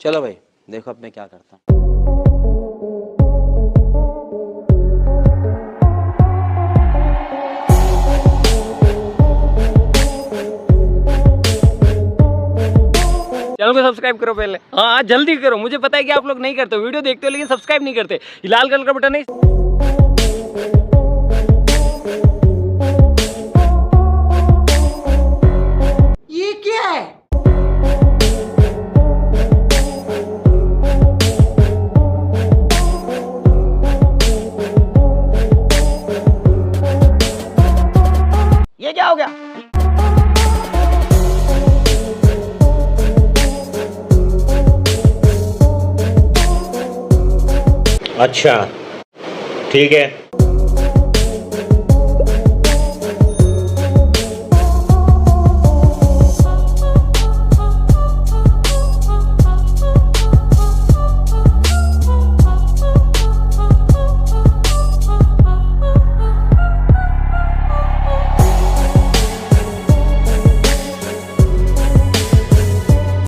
चलो भाई देखो अब मैं क्या करता हूँ। चैनल को सब्सक्राइब करो पहले। हाँ जल्दी करो, मुझे पता है कि आप लोग नहीं करते हो, वीडियो देखते हो लेकिन सब्सक्राइब नहीं करते। ये लाल कलर का बटन है। ये क्या है? ये क्या हो गया? अच्छा ठीक है।